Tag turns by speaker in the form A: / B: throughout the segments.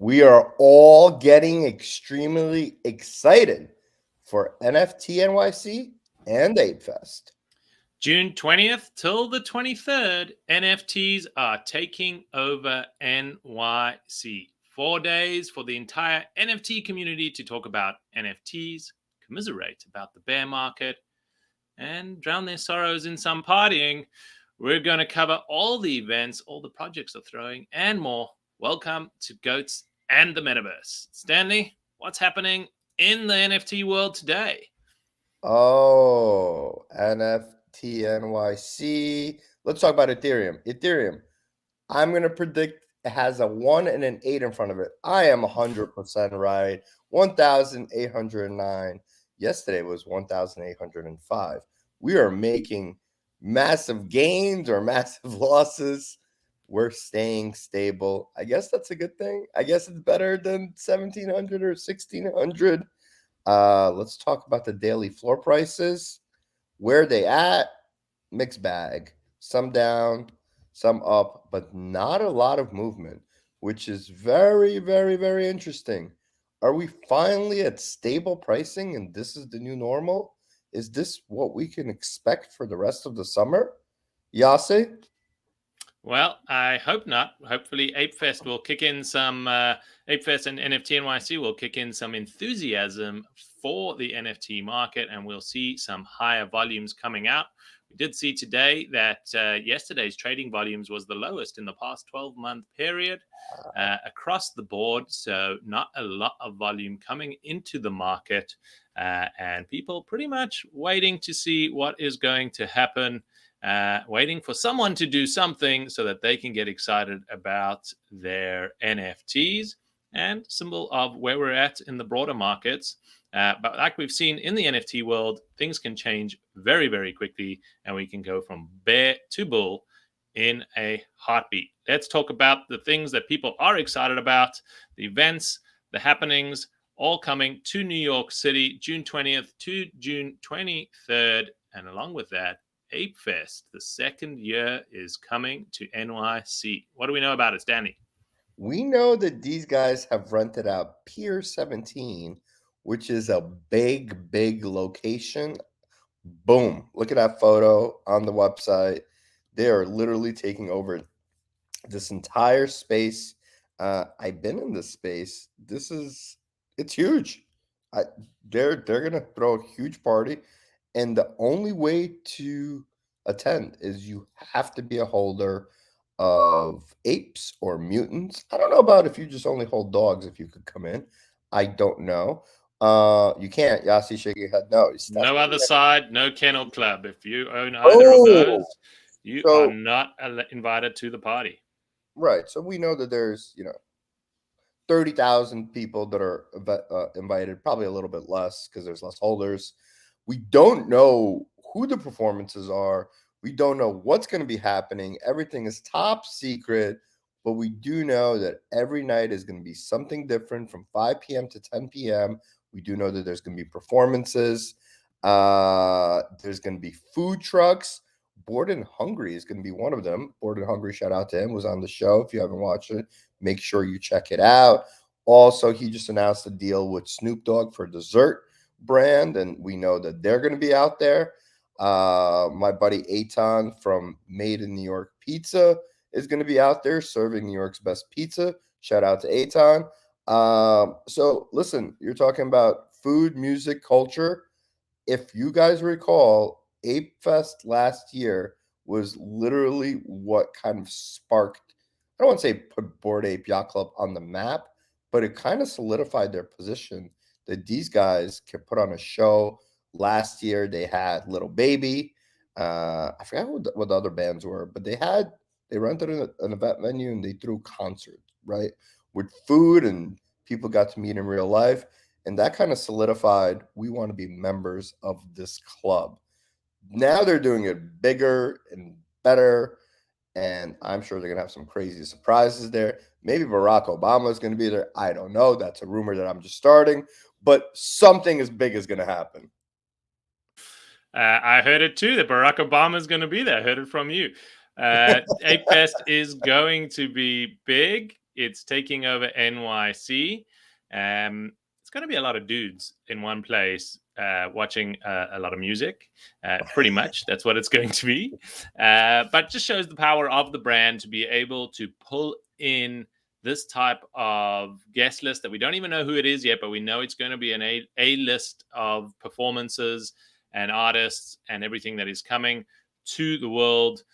A: We are all getting extremely excited for NFT NYC and Apefest.
B: June 20th till the 23rd, NFTs are taking over NYC. 4 days for the entire NFT community to talk about NFTs, commiserate about the bear market, and drown their sorrows in some partying. We're going to cover all the events, all the projects are throwing, and more. Welcome to Goats and the Metaverse. Stanley, what's happening in the NFT world today?
A: Oh, NFT NYC. Let's talk about Ethereum. Ethereum, I'm going to predict it has a 1 and an 8 in front of it. I am 100% right. 1,809. Yesterday was 1,805. We are making massive gains or massive losses. We're staying stable. I guess that's a good thing. I guess it's better than 1,700 or 1,600. Let's talk about the daily floor prices. Where they at? Mixed bag. Some down, some up, but not a lot of movement, which is very, very, very interesting. Are we finally at stable pricing and this is the new normal? Is this what we can expect for the rest of the summer? Yossi?
B: Well, I hope not. Hopefully, Apefest will kick in some, Apefest and NFT NYC will kick in some enthusiasm for the NFT market, and we'll see some higher volumes coming out. We did see today that yesterday's trading volumes was the lowest in the past 12-month period across the board. So not a lot of volume coming into the market, and people pretty much waiting to see what is going to happen. Waiting for someone to do something so that they can get excited about their NFTs, and symbol of where we're at in the broader markets. But like we've seen in the NFT world, things can change very, very quickly, and we can go from bear to bull in a heartbeat. Let's talk about the things that people are excited about, the events, the happenings, all coming to New York City, June 20th to June 23rd. And along with that, Apefest, the second year, is coming to NYC. What do we know about it, Stanley?
A: We know that these guys have rented out Pier 17, which is a big, big location. Boom. Look at that photo on the website. They are literally taking over this entire space. I've been in this space. It's huge. I, they're gonna throw a huge party, and the only way to attend is you have to be a holder of apes or mutants. I don't know about if you just only hold dogs if you could come in. I don't know. You can't. Yasi shaking head. No, it's
B: No
A: definitely
B: other side, no kennel club. If you own either of
A: oh.
B: those, you are
A: So
B: not invited to the party.
A: right. So we know that there's 30,000 people that are invited, probably a little bit less because there's less holders. We don't know who the performances are. We don't know what's going to be happening. Everything is top secret, but we do know that every night is going to be something different from 5 p.m. to 10 p.m. We do know that there's going to be performances. There's going to be food trucks. Bored and Hungry is going to be one of them. Bored and Hungry, shout out to him, was on the show. If you haven't watched it, make sure you check it out. Also, he just announced a deal with Snoop Dogg for dessert brand, and we know that they're going to be out there. My buddy Eitan from Made in New York Pizza is going to be out there serving New York's best pizza. Shout out to Eitan. So listen, you're talking about food, music, culture. If you guys recall, Ape Fest last year was literally what kind of sparked, I don't want to say put Bored Ape Yacht Club on the map, but it kind of solidified their position that these guys can put on a show. Last year they had Little Baby. I forgot what the other bands were, but they rented an event venue and they threw concerts, right? With food, and people got to meet in real life. And that kind of solidified we want to be members of this club. Now they're doing it bigger and better. And I'm sure they're going to have some crazy surprises there. Maybe Barack Obama is going to be there. I don't know. That's a rumor that I'm just starting. But something as big is going to happen.
B: I heard it too, that Barack Obama is going to be there. I heard it from you. Apefest is going to be big. It's taking over NYC. It's going to be a lot of dudes in one place watching a lot of music. Pretty much, that's what it's going to be. But just shows the power of the brand to be able to pull in this type of guest list that we don't even know who it is yet, but we know it's going to be an A list of performances and artists and everything that is coming to the world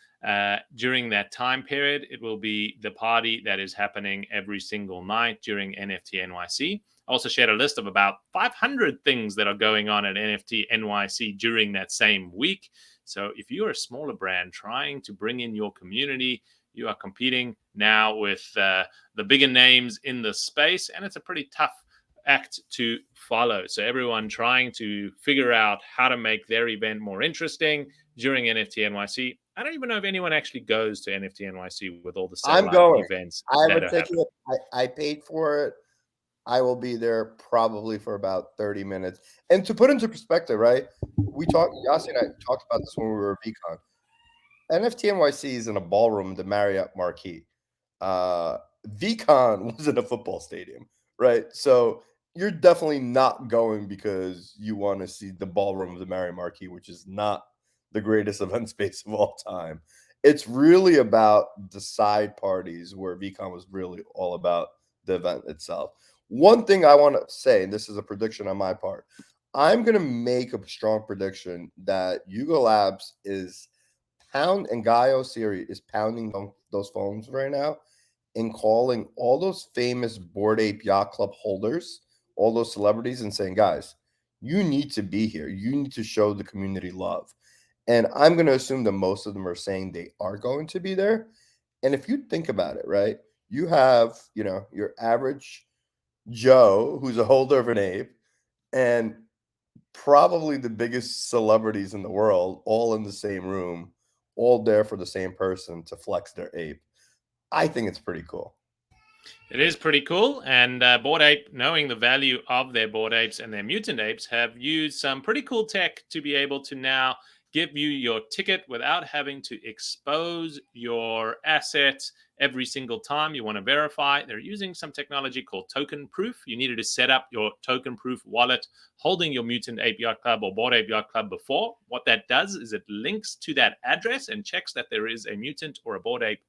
B: during that time period. It will be the party that is happening every single night during NFT NYC. I also shared a list of about 500 things that are going on at NFT NYC during that same week. So if you're a smaller brand trying to bring in your community, you are competing now with the bigger names in the space, and it's a pretty tough act to follow. So everyone trying to figure out how to make their event more interesting during NFT NYC. I don't even know if anyone actually goes to NFT NYC with all the satellite events that are happening.
A: I paid for it. I will be there probably for about 30 minutes. And to put into perspective, right? Yossi and I talked about this when we were at VCon. NFT NYC is in a ballroom, the Marriott Marquis. VCon was in a football stadium, right? So you're definitely not going because you want to see the ballroom of the Marriott Marquis, which is not the greatest event space of all time. It's really about the side parties where VCon was really all about the event itself. One thing I want to say, and this is a prediction on my part, I'm going to make a strong prediction that Yuga Labs is and Guy O'Siri is pounding those phones right now and calling all those famous Bored Ape Yacht Club holders, all those celebrities, and saying, guys, you need to be here. You need to show the community love. And I'm going to assume that most of them are saying they are going to be there. And if you think about it, right, you have, your average Joe, who's a holder of an ape, and probably the biggest celebrities in the world, all in the same room, all there for the same person to flex their ape. I think it's pretty cool.
B: It is pretty cool. And Bored Ape, knowing the value of their Bored Apes and their mutant apes, have used some pretty cool tech to be able to now give you your ticket without having to expose your assets every single time you want to verify. They're using some technology called token proof. You needed to set up your token proof wallet holding your Mutant Ape Yacht Club or Bored Ape Yacht Club before. What that does is it links to that address and checks that there is a mutant or a Bored Ape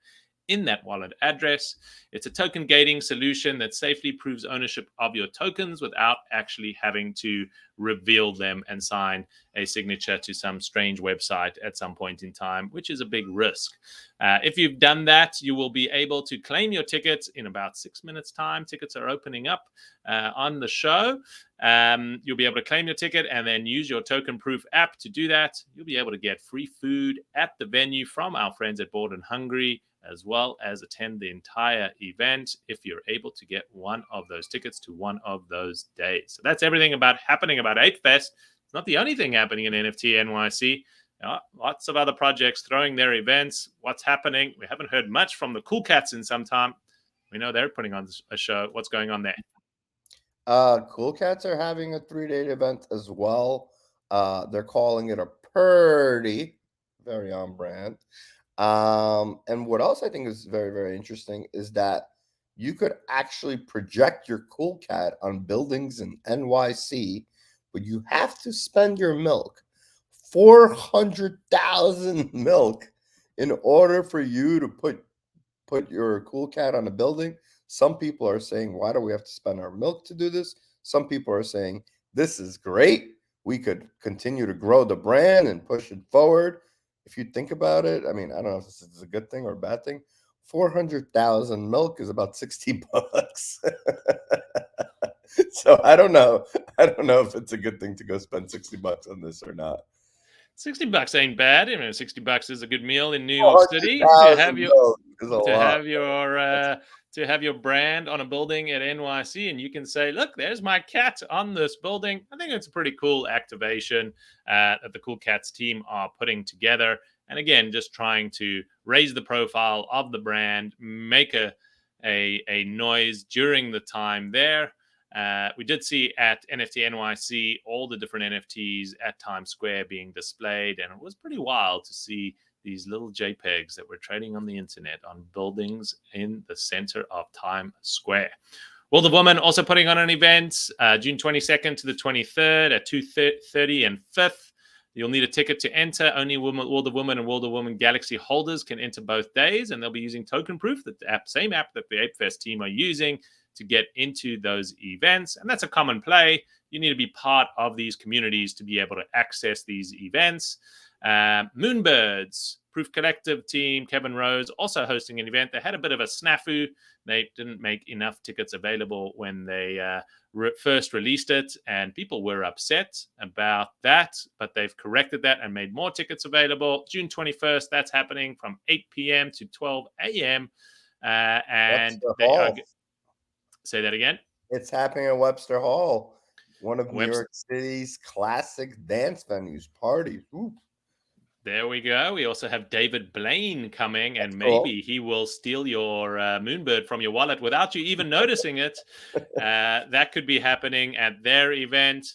B: in that wallet address. It's a token gating solution that safely proves ownership of your tokens without actually having to reveal them and sign a signature to some strange website at some point in time, which is a big risk. If you've done that, you will be able to claim your tickets in about 6 minutes time. Tickets are opening up on the show. You'll be able to claim your ticket and then use your token proof app to do that. You'll be able to get free food at the venue from our friends at Bored and Hungry, as well as attend the entire event if you're able to get one of those tickets to one of those days. So that's everything happening about Apefest. It's not the only thing happening in NFT NYC. Lots of other projects throwing their events. What's happening? We haven't heard much from the Cool Cats in some time. We know they're putting on a show. What's going on there?
A: Cool Cats are having a 3-day event as well. They're calling it a Purdy, very on brand. And what else I think is very, very interesting is that you could actually project your Cool Cat on buildings in NYC, but you have to spend your milk, 400,000 milk, in order for you to put your Cool Cat on a building. Some people are saying, why do we have to spend our milk to do this? Some people are saying, this is great. We could continue to grow the brand and push it forward. If you think about it, I mean, I don't know if this is a good thing or a bad thing. 400,000 milk is about $60. So I don't know. I don't know if it's a good thing to go spend $60 on this or not.
B: $60 ain't bad. I mean, $60 is a good meal in New York City. To have your brand on a building at NYC, and you can say, "Look, there's my cat on this building." I think it's a pretty cool activation that the Cool Cats team are putting together. And again, just trying to raise the profile of the brand, make a noise during the time there. We did see at NFT NYC all the different NFTs at Times Square being displayed, and it was pretty wild to see these little JPEGs that we're trading on the internet on buildings in the center of Times Square. World of Women also putting on an event June 22nd to the 23rd at 2:30 and 5th. You'll need a ticket to enter. Only World of Women and World of Women Galaxy holders can enter both days, and they'll be using token proof, the same app that the Apefest team are using to get into those events. And that's a common play. You need to be part of these communities to be able to access these events. Moonbirds, Proof Collective team, Kevin Rose, also hosting an event. They had a bit of a snafu. They didn't make enough tickets available when they first released it, and people were upset about that, but they've corrected that and made more tickets available. June 21st, that's happening from 8 p.m. to 12 a.m. And
A: Webster
B: they
A: Hall.
B: are... Say that again.
A: It's happening at Webster Hall, one of New York City's classic dance venues, parties. Ooh.
B: There we go. We also have David Blaine coming, and maybe he will steal your Moonbird from your wallet without you even noticing it. That could be happening at their event.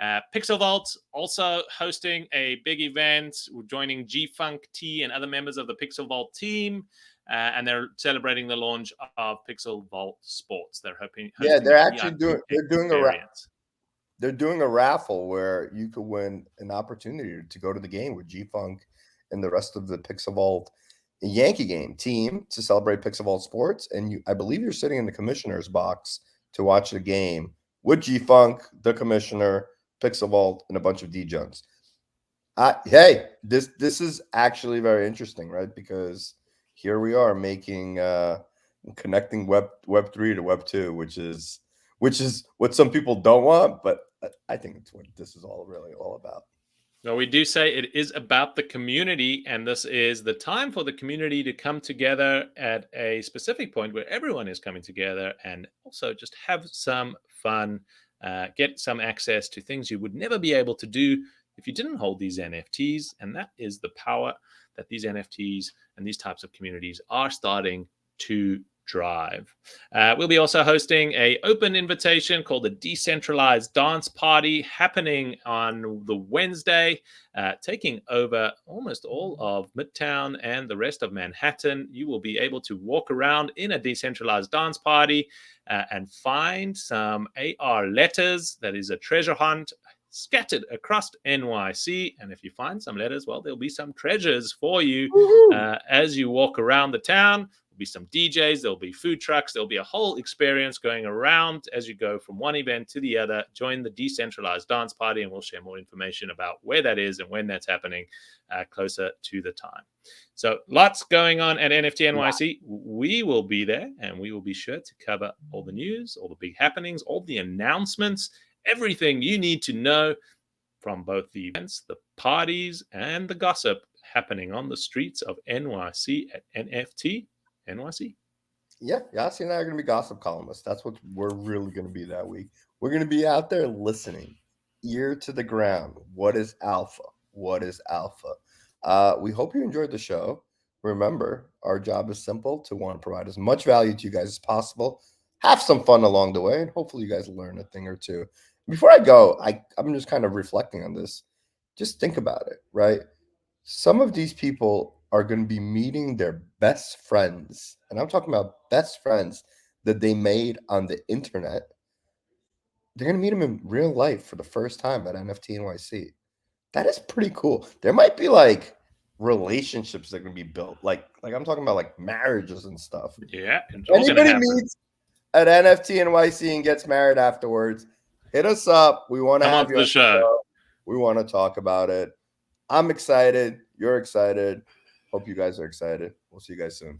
B: Pixelvault also hosting a big event, joining G-Funk T and other members of the Pixelvault team. And they're celebrating the launch of Pixelvault Sports. They're hoping.
A: Yeah, they're actually doing a raffle where you could win an opportunity to go to the game with G-Funk and the rest of the Pixelvault Yankee game team to celebrate Pixelvault Sports. And I believe you're sitting in the commissioner's box to watch the game with G-Funk, the commissioner, Pixelvault, and a bunch of D-Junks. Hey, this is actually very interesting, right? Because here we are making connecting Web 3 to Web 2, which is what some people don't want, but I think it's what this is really all about.
B: Well, we do say it is about the community, and this is the time for the community to come together at a specific point where everyone is coming together and also just have some fun, get some access to things you would never be able to do if you didn't hold these NFTs. And that is the power that these NFTs and these types of communities are starting to drive. We'll be also hosting an open invitation called the Decentralized Dance Party, happening on the Wednesday, taking over almost all of Midtown and the rest of Manhattan. You will be able to walk around in a decentralized dance party and find some AR letters. That is a treasure hunt scattered across NYC. And if you find some letters, well, there'll be some treasures for you as you walk around the town. There'll be some DJs, there'll be food trucks, there'll be a whole experience going around as you go from one event to the other. Join the Decentralized Dance Party, and we'll share more information about where that is and when that's happening closer to the time. So lots going on at NFT NYC. We will be there, and we will be sure to cover all the news, all the big happenings, all the announcements, everything you need to know from both the events, the parties, and the gossip happening on the streets of NYC at NFT NYC.
A: Yeah, Yossi and I are going to be gossip columnists. That's what we're really going to be that week. We're going to be out there listening, ear to the ground. What is alpha? What is alpha? We hope you enjoyed the show. Remember, our job is simple: to want to provide as much value to you guys as possible, have some fun along the way, and hopefully you guys learn a thing or two. Before I go, I'm just kind of reflecting on this. Just think about it, right? Some of these people are going to be meeting their best friends, and I'm talking about best friends that they made on the internet. They're going to meet them in real life for the first time at NFT NYC. That is pretty cool. There might be like relationships that are going to be built, like I'm talking about like marriages and stuff.
B: Yeah,
A: anybody meets at NFT NYC and gets married afterwards, hit us up. We want to have you on the show. We want to talk about it. I'm excited. You're excited. Hope you guys are excited. We'll see you guys soon.